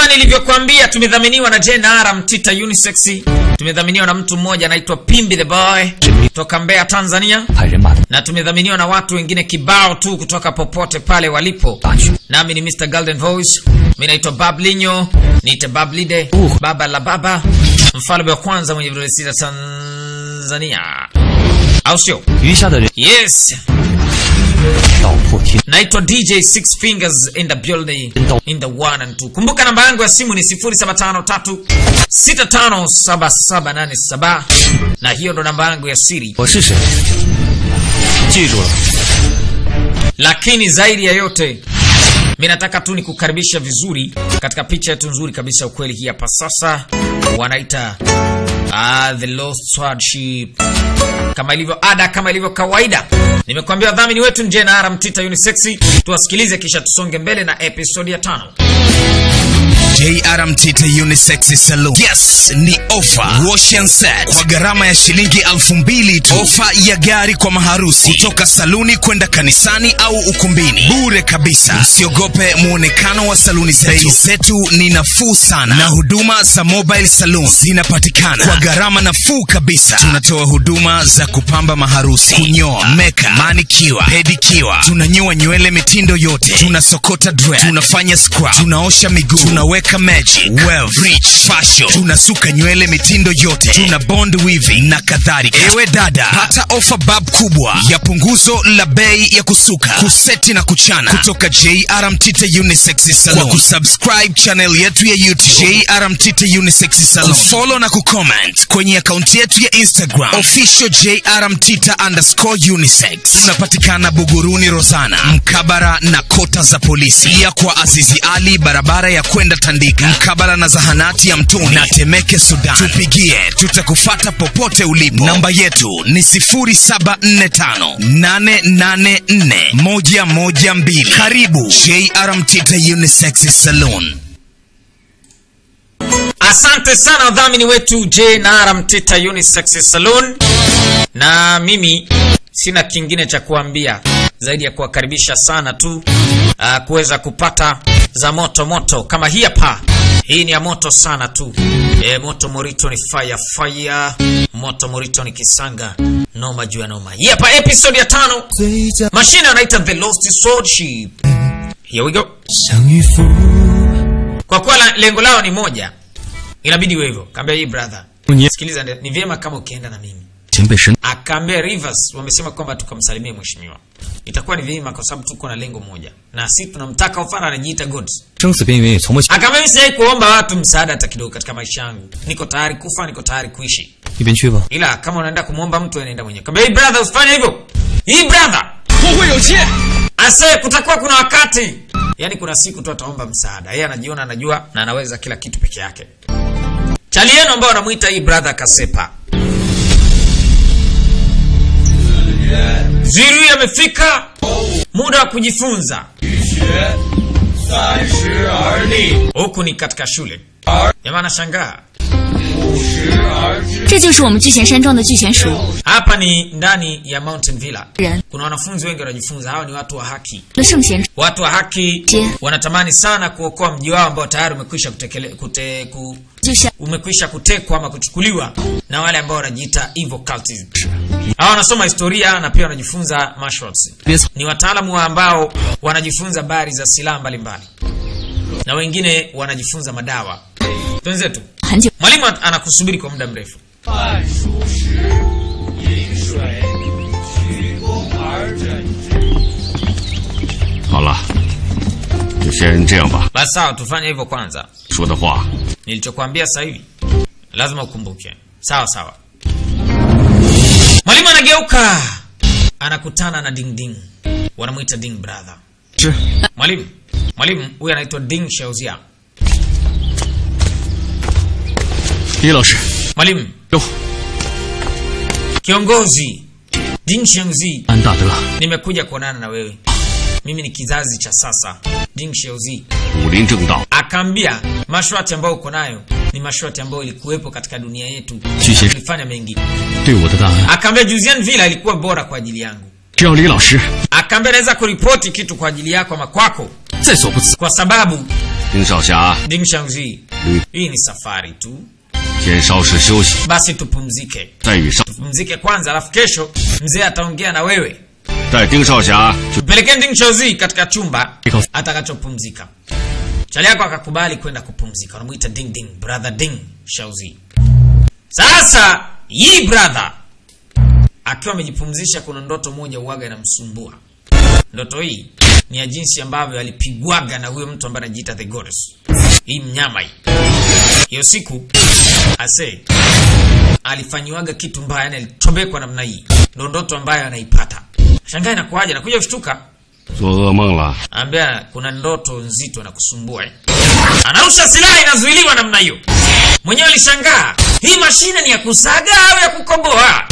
nilivyokuambia tumedhaminiwa na JNR Mtita Unisex. Tumedhaminiwa na mtu mmoja anaitwa Pimbi the Boy kutoka Mbeya, Tanzania. Na tumedhaminiwa na watu wengine kibao tu kutoka popote pale walipo. Nami ni Mr. Golden Voice. Mimi naitwa Bablinyo, niite Bablide, baba la baba, mfalme wa kwanza mwenye vidole sita Tanzania. Au sio? Yes. Naitwa DJ Six Fingers in the building, in the 1 and 2. Kumbuka namba yangu ya simu ni 0753657787 na hiyo ndo namba yangu ya siri. Lakini zaidi ya yote mimi nataka tu nikukaribisha vizuri katika picha yetu nzuri kabisa ukweli hii hapa sasa. Wanaita The Lost Swordship. Kama ilivyo ada, kama ilivyo kawaida, nimekuambia dhamini wetu ni JNR Mtita Unisex. Tuwasikilize kisha tusonge mbele na episode ya 5. JR Mtita Unisex Salon. Yes, ni offer wash and set kwa gharama ya shilingi 2000 tu. Offer ya gari kwa maharusi kutoka saluni kwenda kanisani au ukumbini bure kabisa. Usiogope muonekano wa saluni zetu. Bei zetu ni nafuu sana na huduma za mobile salon zinapatikana kwa gharama nafuu kabisa. Tunatoa huduma za kupamba maharusi, kunyoa, makeup, manicure, pedicure. Tunanyoa nywele mitindo yote. Tunasokota dread, tunafanya scrub, tunaosha miguu, tunaweka magic, wave, rich, fashion. Tunasuka nywele mitindo yote. Tuna bond weaving na kadhalika. Ewe dada, hata offer bab kubwa ya punguzo la bei ya kusuka, kuseti na kuchana kutoka JR Mtita Unisex Salon. Kwa kusubscribe channel yetu ya YouTube JR Mtita Unisex Salon, follow na kucomment kwenye account yetu ya Instagram official JR Mtita_unisex. Tunapatikana Buguruni Rozana, mkabara na kota za polisi. Pia kwa Azizi Ali, barabara ya kwenda Tandika, mkabala na zahanati ya Mtoni na Temeke, Sudan. Tupigie, tutakufuata popote ulipo. Namba yetu ni 0745884112. Karibu JR Mtita Unisex Salon. Asante sana dhamini wetu JNR Mtita Unisex Salon. Na mimi sina kingine cha kuambia zaidi ya kuwakaribisha sana tu kuweza kupata za moto moto kama hii hapa. Hii ni ya moto sana tu. Moto morito ni fire. Moto morito ni kisanga. Noma juu ya noma. Hii hapa episode ya 5. Mashine anaita The Lost Swordship. Here we go. Kwa kuwa lengo lao ni moja, inabidi wewe hivyo. Kaambia hii brother, sikiliza, ni vyema kama ukienda na mimi. Akaambia Rivers wamesema kwamba tukamsalimie mheshimiwa. Itakuwa ni vyema kwa sababu tuko na lengo moja. Na sisi tunamtaka Ofara anajiita God. Akaambia mimi kuomba watu msaada hata kidogo katika maisha yangu. Niko tayari kufa, niko tayari kuishi. Ila kama unaenda kumuomba mtu anaenda mwenyewe. Kaambia hii brother usifanye hivyo. Hii brother. Ase kutakuwa kuna wakati. Yaani kuna siku tu ataomba msaada. Yeye anajiona anajua na anaweza kila kitu peke yake. Chalieno ambao anamuita hii brother Kasepa. Ziru yamefika muda wa kujifunza. Huku ni katika shule. Jamaa anashangaa. Hapa ni ndani ya Mountain Villa. Kuna wanafunzi wengi wanajifunza. Hawa ni watu wa haki. Watu wa haki wanatamani sana kuokoa mji wao ambao tayari umekwisha kutekwa ama kuchukuliwa na wale ambao wanajiita evil cultists. Hawa wanasoma historia na pia wanajifunza martial arts. Ni wataalamu ambao wanajifunza habari za silaha mbalimbali. Na wengine wanajifunza madawa. Twenzetu. Mwalimu anakusubiri kwa muda mrefu. Basi sawa, tufanye hivyo kwanza. Nilichokuambia sasa hivi lazima ukumbuke. Sawa sawa. Mwalimu anageuka, anakutana na Ding Ding. Wanamuita Ding brother. Mwalimu huyu anaitwa Ding Xiaozia. Mwalimu. Kiongozi Ding Xiaozi. Nimekuja kuonana na wewe. Mimi ni kizazi cha sasa. Ding Xiaozi. Akaambia mashwati ambayo uko nayo ni mashwati ambayo ilikuwepo katika dunia yetu. Tulifanya mengi. Akaambia Juzian Villa ilikuwa bora kwa ajili yangu. Akaambia naweza kuripoti kitu kwa ajili yako ama kwako. Kwa sababu 丁少侠 Ding Xiaozi, hii ni safari tu. 先稍事休息， Basi tupumzike. 再与上 Tupumzike kwanza, alafu kesho mzee ataongea na wewe. 带丁少侠去 Pelekeni Ding Xiaozi katika chumba atakachopumzika. Chali yako akakubali kwenda kupumzika. Wanamuita Ding Ding, brother Ding Xiaozi. Sasa hii brother akiwa amejipumzisha, kuna ndoto moja uwaga inamsumbua. Ndoto hii ni ya jinsi ambavyo alipigwaga na huyo mtu ambaye anajiita The Goddess. Hii mnyama hii. Hiyo siku ase alifanyiwaga kitu mbaya, yani alichomekwa namna hii. Ndio ndoto ambayo anaipata. Shangaa inakuaje na kuja kushtuka. 做噩梦了。 Ambia kuna ndoto nzito na kusumbua. Anarusha silaha inazuiliwa namna hiyo. Mwenyewe alishangaa, hii mashine ni ya kusaga au ya kukoboa?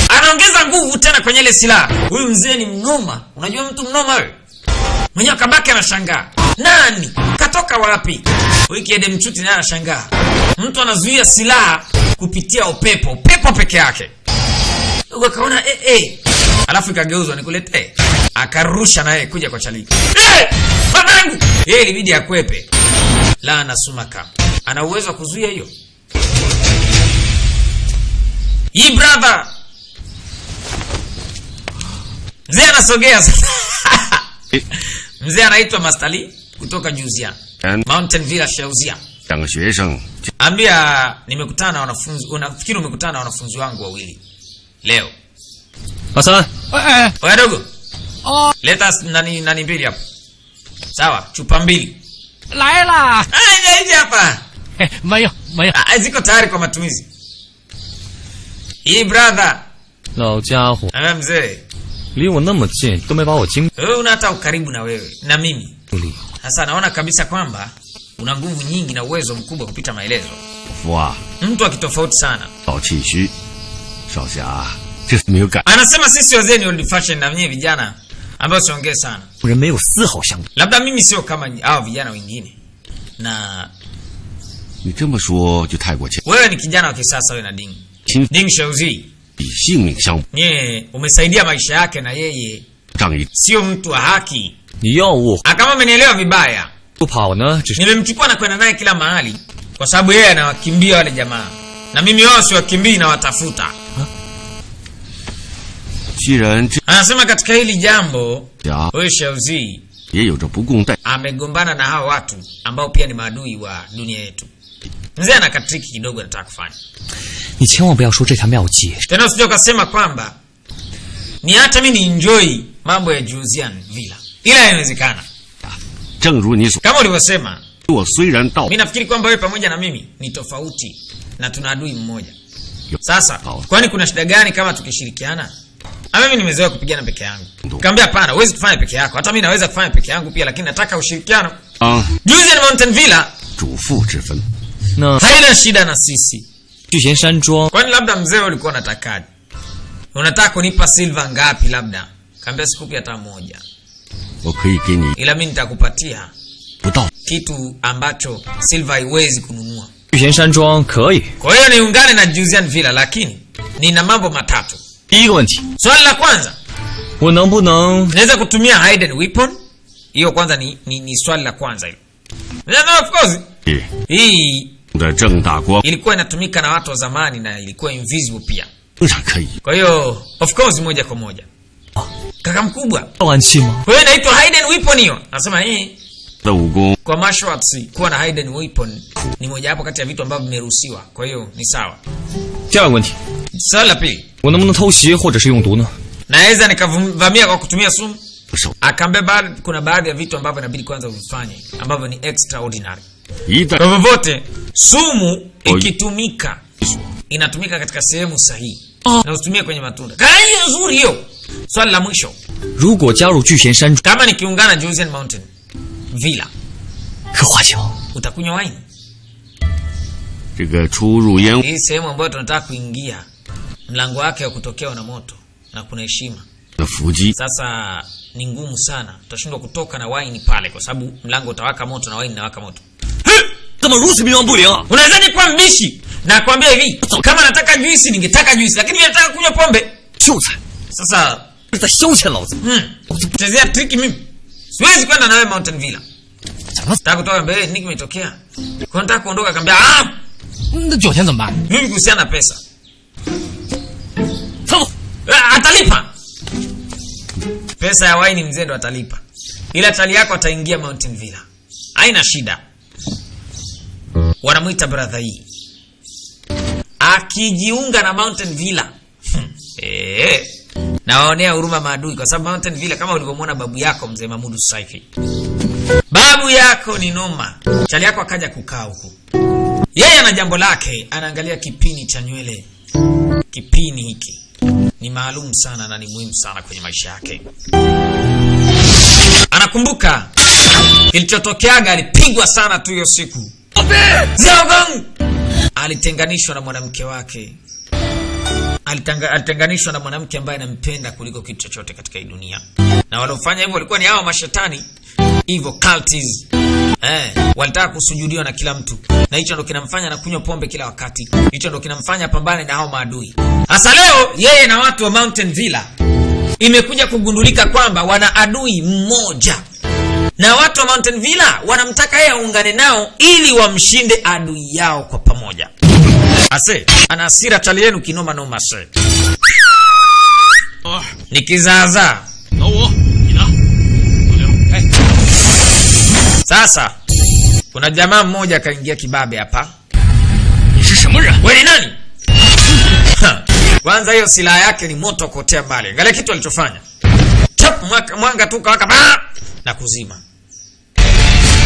Anaongeza nguvu tena kwenye ile silaha. Huyu mzee ni mnoma. Unajua mtu mnoma wewe? Mwenyewe kabaki anashangaa. Nani? Katoka wapi? Wiki Ede Mchuti naye anashangaa. Mtu anazuia silaha kupitia upepo. Upepo peke yake. Ukaona alafu ikageuzwa nikulete. Akarusha naye kuja kwa Chali. Babangu! Yeye ilibidi akwepe. La anasumaka. Ana uwezo wa kuzuia hiyo. Hii brother. Mzee anasogea sasa. Mzee anaitwa Mastali kutoka Juzia. Mountain Villa Shauzia. 两个学生 Ambia nimekutana na wanafunzi, unafikiri umekutana na wanafunzi wangu wawili leo. Hasan. Oya dogo. Leta nani mbili hapo. Sawa, chupa mbili. 来啦！ Hizi hapa. 没有没有， Ziko tayari kwa matumizi. Hii brother. 老家伙 Mzee. 离我那么近，都没把我惊 Wewe una hata ukaribu na wewe na mimi. 力。 Sasa naona kabisa kwamba una nguvu nyingi na uwezo mkubwa kupita maelezo. 福啊， Mtu akitofauti sana. 老气虚。少侠，这没有感。 Anasema sisi wazee ni old fashion na wenyewe vijana ambao siongee sana. 人没有丝毫相干。 Labda mimi sio kama hao vijana wengine. Na 你这么说就太过谦， wewe ni kijana wa kisasa wewe na Ding. 亲 Ding Xiaozi. 比性命相 Nye umesaidia maisha yake na yeye 仗义。 sio mtu wa haki. 你要我 Kama amenielewa vibaya. 不跑呢，只是 Nimemchukua na kwenda naye kila mahali kwa sababu yeye anawakimbia wale jamaa. Na mimi wao siwakimbii na watafuta. 既然这 Anasema katika hili jambo 家 wewe Xiaozi 也有着不共戴， amegombana na hao watu ambao pia ni maadui wa dunia yetu. Mzee ana katriki kidogo anataka kufanya. 你千万不要说这条妙计。 Tena usije ukasema kwamba ni hata mimi ni enjoy mambo ya Juzian Villa. Ila inawezekana. 正如你所， Kama ulivyosema, 我虽然道 mimi nafikiri kwamba wewe pamoja na mimi ni tofauti na tuna adui mmoja. Sasa, kwani kuna shida gani kama tukishirikiana? Mimi nimezoea kupigana peke yangu. Kaambia hapana, huwezi kufanya peke yako. Hata mimi naweza kufanya peke yangu pia, lakini nataka ushirikiano. 啊 Juzian Mountain Villa 主妇之分。 那 haina shida na sisi. 聚贤山庄 Kwani labda mzee ulikuwa unatakaje? Unataka kunipa silver ngapi labda? Kaambia sikupi hata moja. 我可以给你 Ila mimi nitakupatia 不到 kitu ambacho silver haiwezi kununua. 聚贤山庄可以。 Kwa hiyo niungane na Juzian Villa, lakini nina mambo matatu. 第一个问题， Swali la kwanza, 我能不能 naweza kutumia hidden weapon? Hiyo kwanza ni swali la kwanza hilo. Na of course, 你 hii 的正大光 ilikuwa inatumika na watu wa zamani na ilikuwa invisible pia. 当然可以。 Kwa hiyo of course moja kwa moja. Kaka mkubwa, 要暗器吗？ kwa hiyo inaitwa hidden weapon hiyo. Nasema 的武功 kwa martial arts kuwa na hidden weapon ni moja wapo kati ya vitu ambavyo vimeruhusiwa. Kwa hiyo ni sawa. 第二个问题， Swali la pili, 我能不能偷袭或者是用毒呢？ naweza nikavamia kwa kutumia sumu? 手， Akaambia kuna baadhi ya vitu ambavyo inabidi kwanza uvifanye ambavyo ni extraordinary. 一旦 Kwa vyovyote sumu ikitumika inatumika katika sehemu sahihi. Na usitumie kwenye matunda. Kaya hiyo nzuri hiyo. Swali la mwisho, 如果加入聚贤山庄， kama nikiungana Juzian Mountain Villa 可花酒。 utakunywa wine? 这个出入烟 Hii sehemu ambayo tunataka kuingia mlango wake wa kutokea una moto na kuna heshima. 的伏击， Sasa ni ngumu sana. Tutashindwa kutoka na wine pale kwa sababu mlango utawaka moto na wine inawaka moto. 怎么如此冥顽不灵啊？ Unawezaje kuwa mbishi? Na kuambia hivi, kama nataka juisi ningetaka juisi, lakini mimi nataka kunywa pombe. 秀才 Sasa 是在消遣老子。 chezea triki mimi. Siwezi kwenda na wewe Mountain Villa. Nataka kutoka mbele, nini kimetokea? Kwa nataka kuondoka akamwambia, "Ah! 那酒钱怎么办？ Mimi kuhusiana na pesa." 走。 Atalipa. Pesa ya waini mzee ndo atalipa. Ila tali yako ataingia Mountain Villa. Haina shida. Wanamuita brother hii. Akijiunga na Mountain Villa. Nawaonea huruma maadui kwa sababu Mountain Villa kama ulivyomwona babu yako mzee Mamudu Saifi. Babu yako ni noma. Chali yako akaja kukaa huku. Yeye ana jambo lake, anaangalia kipini cha nywele. Kipini hiki ni maalum sana na ni muhimu sana kwenye maisha yake. Anakumbuka kilichotokeaga, alipigwa sana tu hiyo siku. Xiaogong alitenganishwa na mwanamke wake. Alitenganishwa na mwanamke ambaye anampenda kuliko kitu chochote katika hii dunia. Na waliofanya hivyo walikuwa ni hao mashetani, evil cultists. Walitaka kusujudiwa na kila mtu. Na hicho ndo kinamfanya anakunywa pombe kila wakati. Hicho ndo kinamfanya pambane na hao maadui. Hasa leo yeye na watu wa Mountain Villa imekuja kugundulika kwamba wana adui mmoja. Na watu wa Mountain Villa wanamtaka yeye aungane nao ili wamshinde adui yao kwa pamoja. Ase, ana hasira chali yenu kinoma noma ase. Nikizaza. Sasa kuna jamaa mmoja akaingia kibabe hapa. Wewe ni nani? Kwanza hiyo silaha yake ni moto kotea mbali. Angalia kitu alichofanya. Chap mwanga tu kawaka na kuzima.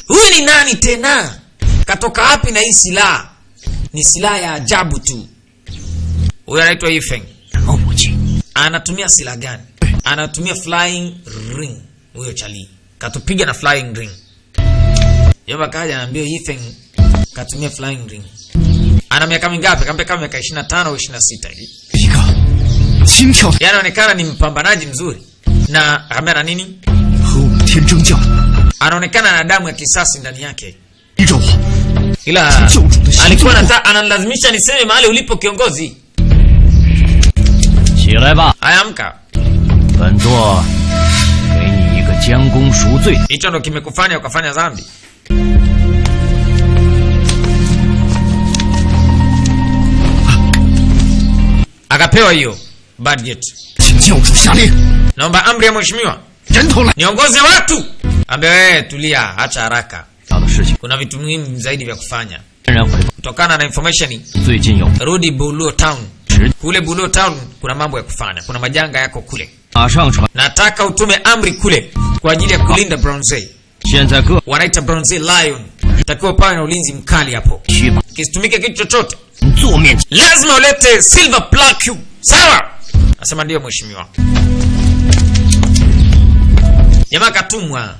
Huyu ni nani tena? Katoka wapi na hii silaha? Ni silaha ya ajabu tu. Huyu anaitwa Yifeng. Anatumia silaha gani? Anatumia flying ring. Huyo chali katupiga na flying ring. Yaba kaja anaambia Yifeng katumia flying ring. Ana miaka mingapi? Kambe kama miaka 25 au 26 hivi. Yaani anaonekana ni mpambanaji mzuri. Na amena nini? Anaonekana na damu ya kisasi ndani yake. Ila alikuwa analazimisha niseme mahali ulipo kiongozi. Ayamka. Hicho ndo kimekufanya ukafanya dhambi. Akapewa hiyo budget. Naomba amri ya mheshimiwa. Niongoze watu. Ambe wewe tulia, acha haraka. Kuna vitu muhimu zaidi vya kufanya. Kutokana na information rudi Buluo Town. Kule Buluo Town kuna mambo ya kufanya. Kuna majanga yako kule. Nataka utume amri kule kwa ajili ya kulinda Bronze. Wanaita Bronze Lion. Utakiwa pawe na ulinzi mkali hapo. Kisitumike kitu chochote. Lazima ulete silver plaque. Sawa? Nasema ndio mheshimiwa. Jamaa katumwa.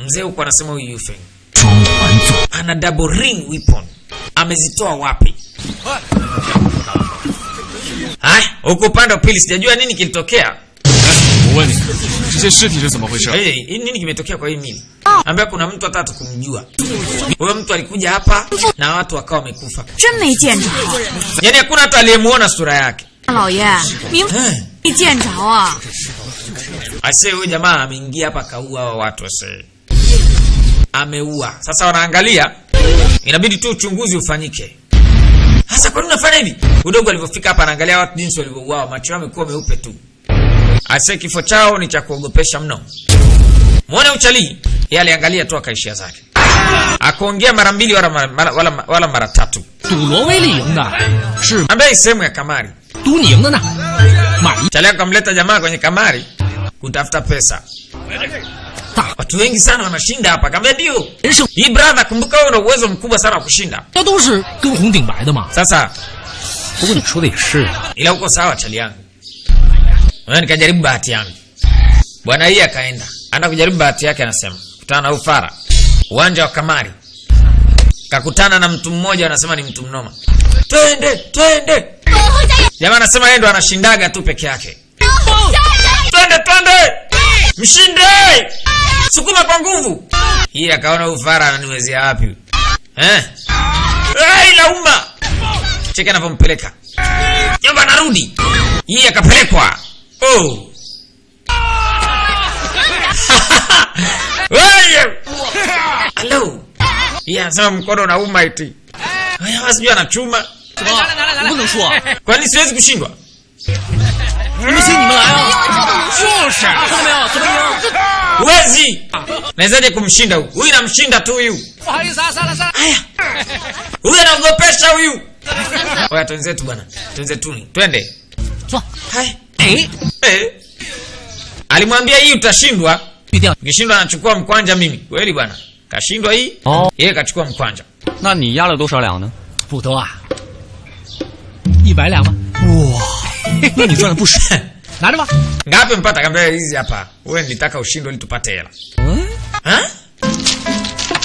Mzee huko anasema huyu Yifeng ana double ring weapon. Amezitoa wapi? Hai, huko upande wa pili sijajua nini kilitokea. Nini kimetokea kwa hii mili? Ambia kuna mtu hata kumjua. Huyo mtu alikuja hapa na watu wakawa wamekufa. Yaani hakuna hata aliyemuona sura yake. Ase huyu jamaa ameingia hapa kaua hao watu ase. Ameua. Sasa wanaangalia, inabidi tu uchunguzi ufanyike. Sasa kwa nini unafanya hivi? Udogo alivyofika hapa anaangalia watu jinsi walivyouawa, macho yao yamekuwa meupe tu. Ase kifo chao ni cha kuogopesha mno. Muone uchali, yeye aliangalia tu akaishia zake. Akaongea mara mbili wala mara tatu. Ambaye sehemu ya kamari. Chali akamleta jamaa kwenye kamari kutafuta pesa. Watu wengi sana wanashinda hapa. Kaambia ndio. Hii brother, kumbuka wewe una uwezo mkubwa sana wa kushinda. Sasa ila uko sawa chali yangu. Wewe nikajaribu bahati yangu. Bwana hii akaenda. Anaenda kujaribu bahati yake anasema. Kutana na ufara. Uwanja wa kamari. Kakutana na mtu mmoja anasema ni mtu mnoma. Twende. Jamaa anasema yeye ndo anashindaga tu peke yake. Twende. Mshinde! Sukuma kwa nguvu. Hii akaona ufara ananiwezea wapi? Lauma. Cheka anapompeleka. Jomba narudi. Hii akapelekwa. Wewe. Hello. Yeah, sema mkono unauma eti. Haya wasijui anachuma. 怎么？我不能输啊！ Kwani siwezi kushindwa? 我们请你们来啊！就是，看到没有？怎么赢？ Huwezi. Nawezaje kumshinda huyu? Huyu namshinda tu huyu. Haya. Huyu anaogopesha huyu. Oya twenzetu bwana. Twenzetuni. Twende. Hai. Alimwambia hii utashindwa. Ukishindwa anachukua mkwanja mimi. Kweli bwana. Kashindwa hii. Yeye kachukua mkwanja. 那你压了多少两呢？ 不多啊，100两吧。哇，那你赚的不少。拿着吧。 Ngapi mpata kambia hizi hapa? Wewe nilitaka ushindwe ili tupate hela.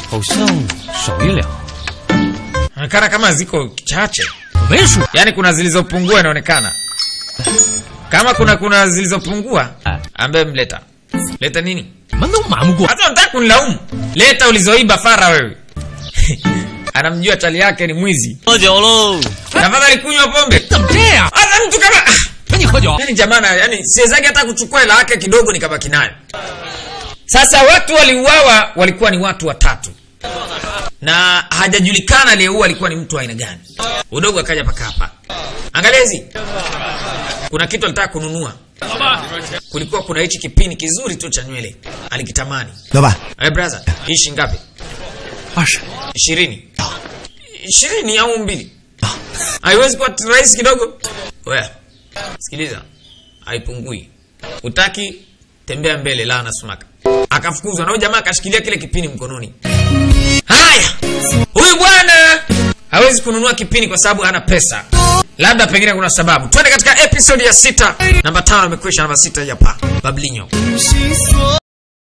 好像少1两。 Inaonekana kama ziko chache. 没数。 Yaani kuna zilizopungua inaonekana. Kama kuna zilizopungua, ambaye mleta. Leta nini? 怎么能瞒不过？ Hata unataka kunilaumu. Leta ulizoiba fara wewe. Anamjua chali yake ni mwizi. 喝酒喽！ Tafadhali kunywa pombe. 怎么这样？ Hata mtu kama 跟你喝酒？ yani jamana, yani siwezaki hata kuchukua hela yake kidogo nikabaki nayo. Sasa watu waliuawa walikuwa ni watu watatu. Na hajajulikana aliyeua alikuwa ni mtu aina gani. Udogo akaja paka hapa. Angalia hizi. Kuna kitu alitaka kununua. Kulikuwa kuna hichi kipini kizuri tu cha nywele. Alikitamani. Baba. Brother, hii shilingi ngapi? 20. 20 au 2. Haiwezi kuwa rahisi kidogo. Wewe. Sikiliza. Haipungui. Utaki tembea mbele la nasumaka. Akafukuzwa na jamaa akashikilia kile kipini mkononi. Haya. Huyu bwana hawezi kununua kipini kwa sababu hana pesa. Labda pengine kuna sababu. Twende katika episode ya 6. Namba 5 imekwisha, namba 6 hapa. Bablinyo.